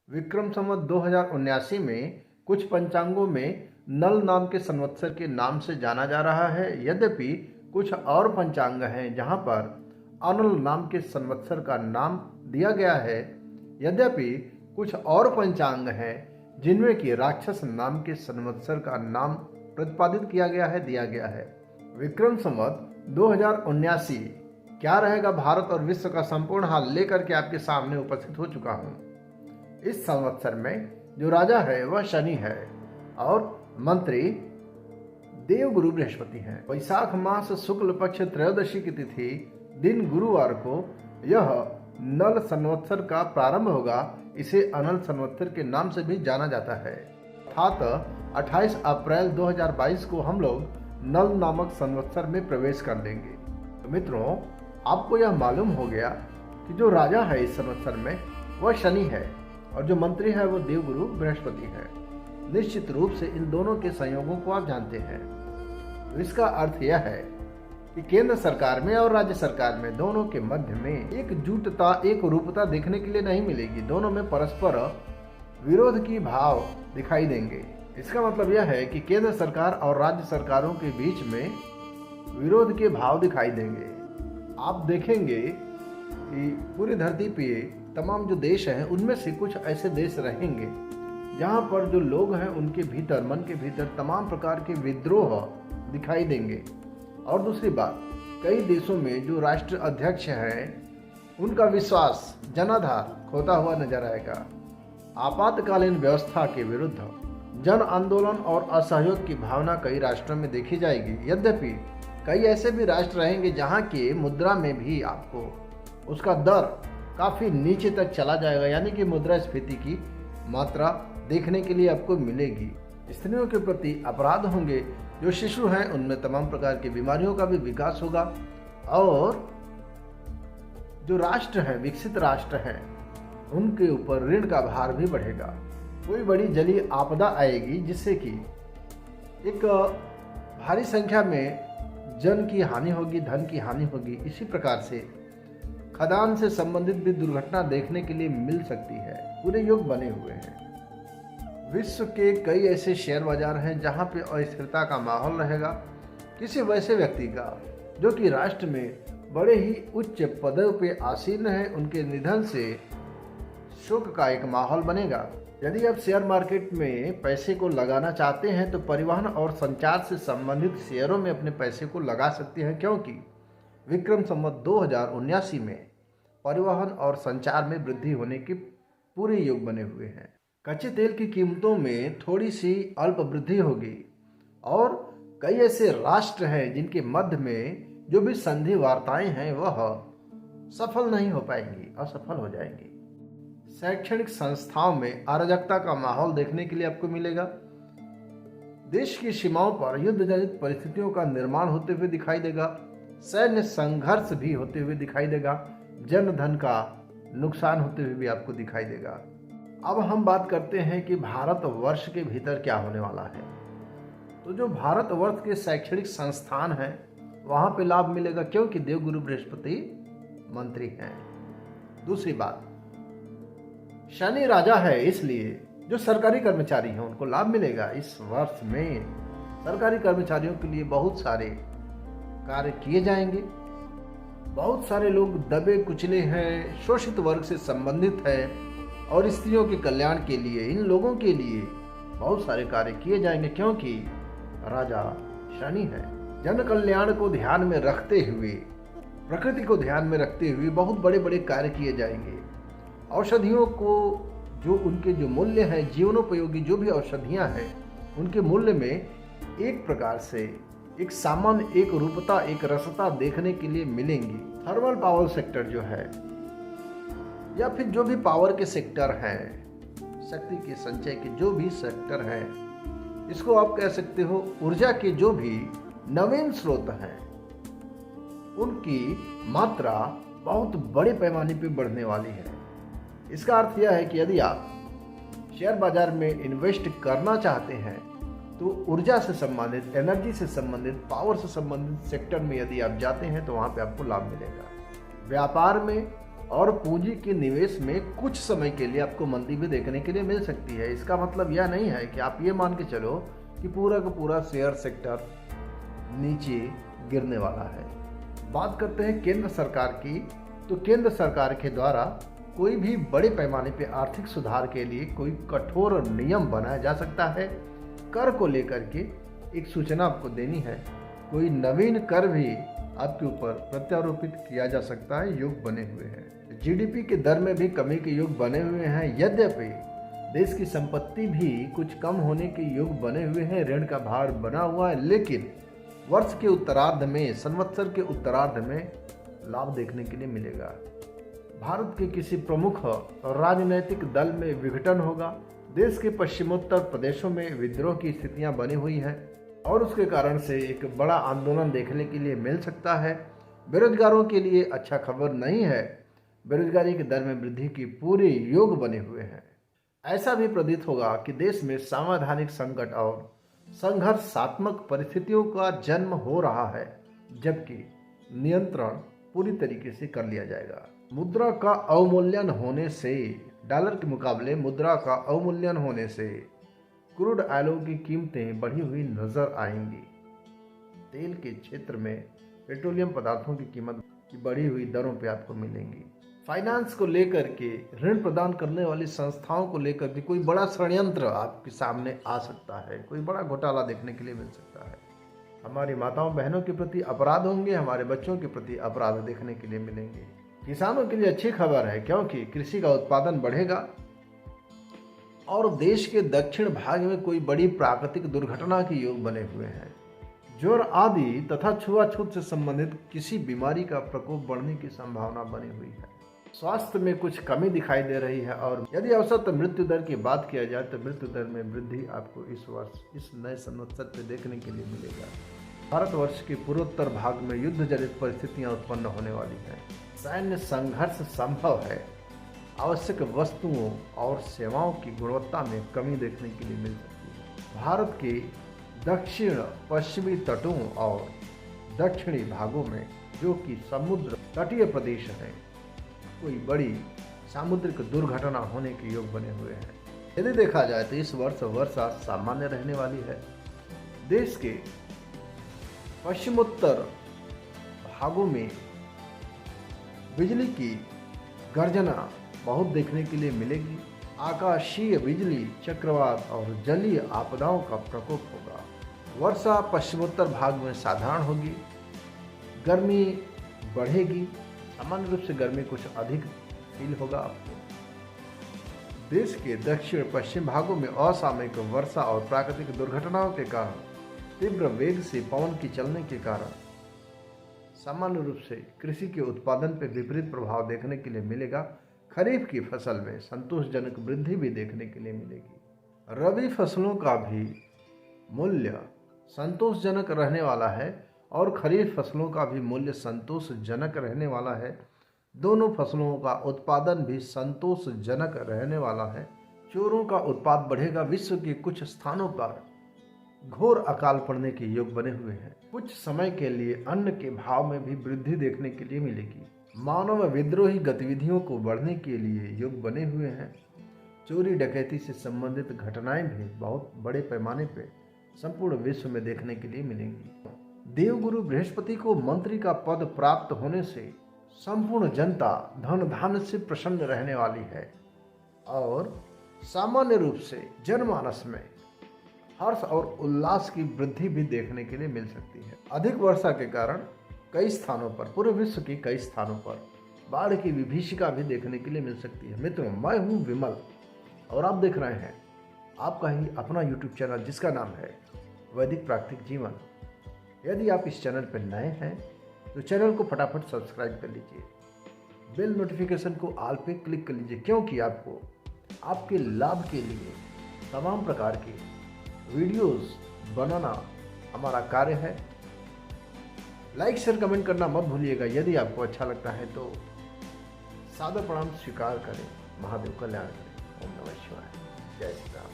विक्रम संवत 2079 में कुछ पंचांगों में नल नाम के संवत्सर के नाम से जाना जा रहा है। यद्यपि कुछ और पंचांग हैं जहां पर अनल नाम के संवत्सर का नाम दिया गया है। यद्यपि कुछ और पंचांग हैं जिनमें कि राक्षस नाम के संवत्सर का नाम प्रतिपादित किया गया है, दिया गया है। विक्रम संवत 2079 क्या रहेगा, भारत और विश्व का संपूर्ण हाल लेकर के आपके सामने उपस्थित हो चुका हूं। इस संवत्सर में जो राजा है वह शनि है और मंत्री देवगुरु बृहस्पति हैं। वैशाख मास शुक्ल पक्ष त्रयोदशी की तिथि दिन गुरुवार को यह नल संवत्सर का प्रारंभ होगा। इसे अनल संवत्सर के नाम से भी जाना जाता है। अर्थात 28 अप्रैल 2022 को हम लोग नल नामक संवत्सर में प्रवेश कर लेंगे। तो मित्रों, आपको यह मालूम हो गया कि जो राजा है इस संवत्सर में वह शनि है और जो मंत्री है वो देवगुरु बृहस्पति है। निश्चित रूप से इन दोनों के संयोगों को आप जानते हैं। तो इसका अर्थ यह है कि केंद्र सरकार में और राज्य सरकार में दोनों के मध्य में एकजुटता, एक रूपता देखने के लिए नहीं मिलेगी। दोनों में परस्पर विरोध की भाव दिखाई देंगे। इसका मतलब यह है कि केंद्र सरकार और राज्य सरकारों के बीच में विरोध के भाव दिखाई देंगे। आप देखेंगे कि पूरी धरती पे तमाम जो देश हैं उनमें से कुछ ऐसे देश रहेंगे जहां पर जो लोग हैं उनके भीतर, मन के भीतर तमाम प्रकार के विद्रोह दिखाई देंगे। और दूसरी बात, कई देशों में जो राष्ट्र अध्यक्ष हैं उनका विश्वास, जनाधार खोता हुआ नजर आएगा। आपातकालीन व्यवस्था के विरुद्ध जन आंदोलन और असहयोग की भावना कई राष्ट्रों में देखी जाएगी। यद्यपि कई ऐसे भी राष्ट्र रहेंगे जहां के मुद्रा में भी आपको उसका दर काफ़ी नीचे तक चला जाएगा, यानी कि मुद्रास्फीति की मात्रा देखने के लिए आपको मिलेगी। स्त्रियों के प्रति अपराध होंगे, जो शिशु हैं उनमें तमाम प्रकार की बीमारियों का भी विकास होगा और जो राष्ट्र हैं, विकसित राष्ट्र हैं, उनके ऊपर ऋण का भार भी बढ़ेगा। कोई बड़ी जलीय आपदा आएगी जिससे कि एक भारी संख्या में जन की हानि होगी, धन की हानि होगी। इसी प्रकार से खदान से संबंधित भी दुर्घटना देखने के लिए मिल सकती है। पूरे योग बने हुए हैं। विश्व के कई ऐसे शेयर बाजार हैं जहां पे अस्थिरता का माहौल रहेगा। किसी वैसे व्यक्ति का जो कि राष्ट्र में बड़े ही उच्च पदों पे आसीन है, उनके निधन से शोक का एक माहौल बनेगा। यदि आप शेयर मार्केट में पैसे को लगाना चाहते हैं तो परिवहन और संचार से संबंधित शेयरों में अपने पैसे को लगा सकते हैं, क्योंकि विक्रम संवत 2079 में परिवहन और संचार में वृद्धि होने के पूरे योग बने हुए हैं। कच्चे तेल की कीमतों में थोड़ी सी अल्प वृद्धि होगी और कई ऐसे राष्ट्र हैं जिनके मध्य में जो भी संधि वार्ताएं हैं वह सफल नहीं हो पाएंगी, असफल हो जाएंगी। शैक्षणिक संस्थाओं में अराजकता का माहौल देखने के लिए आपको मिलेगा। देश की सीमाओं पर युद्ध जनित परिस्थितियों का निर्माण होते हुए दिखाई देगा। सैन्य संघर्ष भी होते हुए दिखाई देगा। जन धन का नुकसान होते हुए भी आपको दिखाई देगा। अब हम बात करते हैं कि भारतवर्ष के भीतर क्या होने वाला है। तो जो भारतवर्ष के शैक्षणिक संस्थान हैं वहां पे लाभ मिलेगा, क्योंकि देवगुरु बृहस्पति मंत्री हैं। दूसरी बात, शनि राजा है, इसलिए जो सरकारी कर्मचारी हैं उनको लाभ मिलेगा। इस वर्ष में सरकारी कर्मचारियों के लिए बहुत सारे कार्य किए जाएंगे। बहुत सारे लोग दबे कुचले हैं, शोषित वर्ग से संबंधित है और स्त्रियों के कल्याण के लिए, इन लोगों के लिए बहुत सारे कार्य किए जाएंगे, क्योंकि राजा शनि है। जन कल्याण को ध्यान में रखते हुए, प्रकृति को ध्यान में रखते हुए बहुत बड़े बड़े कार्य किए जाएंगे। औषधियों को जो उनके जो मूल्य है, जीवनोपयोगी जो भी औषधियां हैं, उनके मूल्य में एक प्रकार से एक सामान्य, एक रूपता, एक रसता देखने के लिए मिलेंगी। थर्मल पावर सेक्टर जो है या फिर जो भी पावर के सेक्टर हैं, शक्ति के संचय के जो भी सेक्टर हैं, इसको आप कह सकते हो ऊर्जा के जो भी नवीन स्रोत हैं उनकी मात्रा बहुत बड़े पैमाने पर बढ़ने वाली है। इसका अर्थ यह है कि यदि आप शेयर बाजार में इन्वेस्ट करना चाहते हैं तो ऊर्जा से संबंधित, एनर्जी से संबंधित, पावर से संबंधित सेक्टर में यदि आप जाते हैं तो वहाँ पे आपको लाभ मिलेगा। व्यापार में और पूंजी के निवेश में कुछ समय के लिए आपको मंदी भी देखने के लिए मिल सकती है। इसका मतलब यह नहीं है कि आप ये मान के चलो कि पूरा का पूरा शेयर सेक्टर नीचे गिरने वाला है। बात करते हैं केंद्र सरकार की, तो केंद्र सरकार के द्वारा कोई भी बड़े पैमाने पे आर्थिक सुधार के लिए कोई कठोर नियम बनाया जा सकता है। कर को लेकर के एक सूचना आपको देनी है, कोई नवीन कर भी आपके ऊपर प्रत्यारोपित किया जा सकता है, योग बने हुए हैं। जीडीपी के दर में भी कमी के योग बने हुए हैं। यद्यपि देश की संपत्ति भी कुछ कम होने के योग बने हुए हैं, ऋण का भार बना हुआ है, लेकिन वर्ष के उत्तरार्ध में, संवत्सर के उत्तरार्ध में लाभ देखने के लिए मिलेगा। भारत के किसी प्रमुख राजनीतिक दल में विघटन होगा। देश के पश्चिमोत्तर प्रदेशों में विद्रोह की स्थितियां बनी हुई हैं और उसके कारण से एक बड़ा आंदोलन देखने के लिए मिल सकता है। बेरोजगारों के लिए अच्छा खबर नहीं है, बेरोजगारी के दर में वृद्धि की पूरे योग बने हुए हैं। ऐसा भी प्रतीत होगा कि देश में सांवैधानिक संकट और संघर्षात्मक परिस्थितियों का जन्म हो रहा है, जबकि नियंत्रण पूरी तरीके से कर लिया जाएगा। मुद्रा का अवमूल्यन होने से, डॉलर के मुकाबले मुद्रा का अवमूल्यन होने से क्रूड ऑयल की कीमतें बढ़ी हुई नजर आएंगी। तेल के क्षेत्र में पेट्रोलियम पदार्थों की कीमत की बढ़ी हुई दरों पे आपको मिलेंगी। फाइनेंस को लेकर के, ऋण प्रदान करने वाली संस्थाओं को लेकर के कोई बड़ा षड्यंत्र आपके सामने आ सकता है, कोई बड़ा घोटाला देखने के लिए मिल सकता है। हमारी माताओं बहनों के प्रति अपराध होंगे, हमारे बच्चों के प्रति अपराध देखने के लिए मिलेंगे। किसानों के लिए अच्छी खबर है, क्योंकि कृषि का उत्पादन बढ़ेगा और देश के दक्षिण भाग में कोई बड़ी प्राकृतिक दुर्घटना के योग बने हुए हैं। ज्वर आदि तथा छुआछूत से संबंधित किसी बीमारी का प्रकोप बढ़ने की संभावना बनी हुई है। स्वास्थ्य में कुछ कमी दिखाई दे रही है और यदि औसत मृत्यु दर की बात किया जाए तो मृत्यु दर में वृद्धि आपको इस वर्ष, इस नए संवत्सर पे देखने के लिए मिलेगा। भारतवर्ष के पूर्वोत्तर भाग में युद्ध जनित परिस्थितियां उत्पन्न होने वाली हैं। सैन्य संघर्ष संभव है। आवश्यक वस्तुओं और सेवाओं की गुणवत्ता में कमी देखने के लिए मिल सकती है। भारत के दक्षिण पश्चिमी तटों और दक्षिणी भागों में, जो कि समुद्र तटीय प्रदेश हैं, कोई बड़ी सामुद्रिक दुर्घटना होने के योग बने हुए हैं। यदि देखा जाए तो इस वर्ष वर्षा सामान्य रहने वाली है। देश के पश्चिमोत्तर भागों में बिजली की गर्जना बहुत देखने के लिए मिलेगी। आकाशीय बिजली, चक्रवात और जलीय आपदाओं का प्रकोप होगा। वर्षा पश्चिमोत्तर भाग में साधारण होगी। गर्मी बढ़ेगी, सामान्य रूप से गर्मी कुछ अधिक फील होगा आपको। देश के दक्षिण पश्चिम भागों में असामयिक वर्षा और प्राकृतिक दुर्घटनाओं के कारण, तीव्र वेग से पवन की चलने के कारण सामान्य रूप से कृषि के उत्पादन पर विपरीत प्रभाव देखने के लिए मिलेगा। खरीफ की फसल में संतोषजनक वृद्धि भी देखने के लिए मिलेगी। रबी फसलों का भी मूल्य संतोषजनक रहने वाला है और खरीफ फसलों का भी मूल्य संतोषजनक रहने वाला है। दोनों फसलों का उत्पादन भी संतोषजनक रहने वाला है। चोरों का उत्पाद बढ़ेगा। विश्व के कुछ स्थानों पर घोर अकाल पड़ने के योग बने हुए हैं। कुछ समय के लिए अन्न के भाव में भी वृद्धि देखने के लिए मिलेगी। मानव विद्रोही गतिविधियों को बढ़ने के लिए योग बने हुए हैं। चोरी डकैती से संबंधित घटनाएं भी बहुत बड़े पैमाने पर संपूर्ण विश्व में देखने के लिए मिलेंगी। देवगुरु बृहस्पति को मंत्री का पद प्राप्त होने से संपूर्ण जनता धन धान्य से प्रसन्न रहने वाली है और सामान्य रूप से जनमानस में हर्ष और उल्लास की वृद्धि भी देखने के लिए मिल सकती है। अधिक वर्षा के कारण कई स्थानों पर, पूरे विश्व के कई स्थानों पर बाढ़ की विभीषिका भी देखने के लिए मिल सकती है। मित्रों, मैं हूं विमल और आप देख रहे हैं आपका ही अपना यूट्यूब चैनल जिसका नाम है वैदिक प्राकृतिक जीवन। यदि आप इस चैनल पर नए हैं तो चैनल को फटाफट सब्सक्राइब कर लीजिए, बेल नोटिफिकेशन को ऑल पे क्लिक कर लीजिए, क्योंकि आपको आपके लाभ के लिए तमाम प्रकार के वीडियोस बनाना हमारा कार्य है। लाइक शेयर कमेंट करना मत भूलिएगा। यदि आपको अच्छा लगता है तो सादर प्रणाम स्वीकार करें। महादेव कल्याण करें। ओम नमः शिवाय। जय श्री राम।